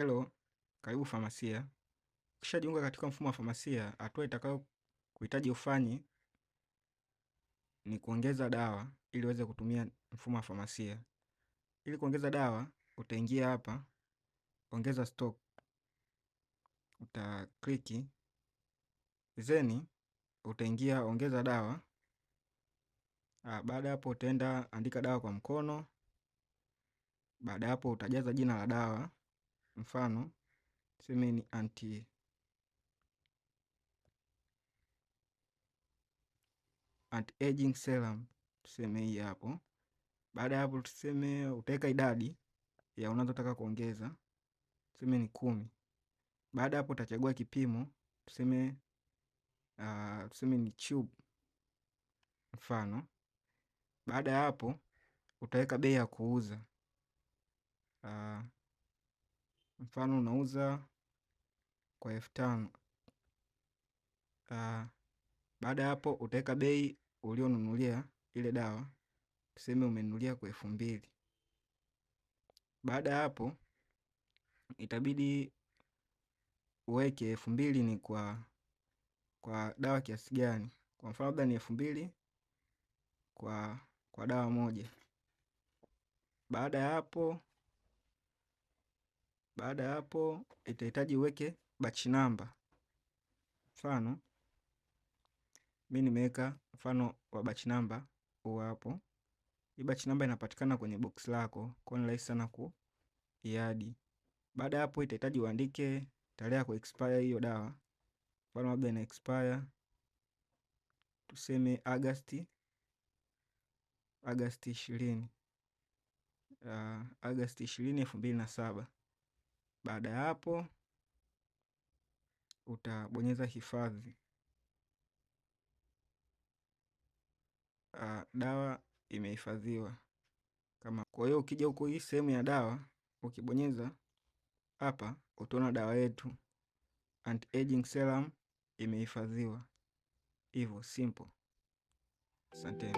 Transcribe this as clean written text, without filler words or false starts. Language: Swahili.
Hello, karibu famasia. Ukishajiunga katika mfumo wa famasia, hatua itakayo kuhitaji ufanye ni kuongeza dawa ili uweze kutumia mfumo wa famasia. Ili kuongeza dawa, utaingia hapa, ongeza stock, utakliki, then utaingia ongeza dawa. Baada hapo utaenda andika dawa kwa mkono. Baada hapo utajaza jina la dawa, mfano tuseme ni anti-aging serum, tuseme hii hapo. Baada hapo tuseme utaweka idadi ya unazotaka kuongeza, tuseme ni 10. Baada hapo utachagua kipimo, tuseme ni tube mfano. Baada hapo utaweka bei ya kuuza, mfano unauza kwa 5,000. Baada hapo utaweka bei ulionunulia ile dawa, tuseme umenunulia kwa 2,000. Baada hapo itabidi uweke 2,000 ni kwa dawa kiasi gani. Kwa mfano labda ni 2,000 kwa dawa moja. Baada hapo itahitaji uweke batch number. Mfano mimi nimeweka mfano wa batch number huu hapo. Hii batch number inapatikana kwenye box lako, kwa ni rahisi sana kuiadi. Baada hapo itahitaji uandike tarehe ya kuexpire hiyo dawa. Mfano labda ina expire tuseme Agosti 20, Agosti 20, 2007. Baada ya hapo utabonyeza hifadhi. Dawa imehifadhiwa. Kwa hiyo ukija huko hii sehemu ya dawa, ukibonyeza hapa utaona dawa yetu anti-aging serum imehifadhiwa. Hivyo simple. Asante.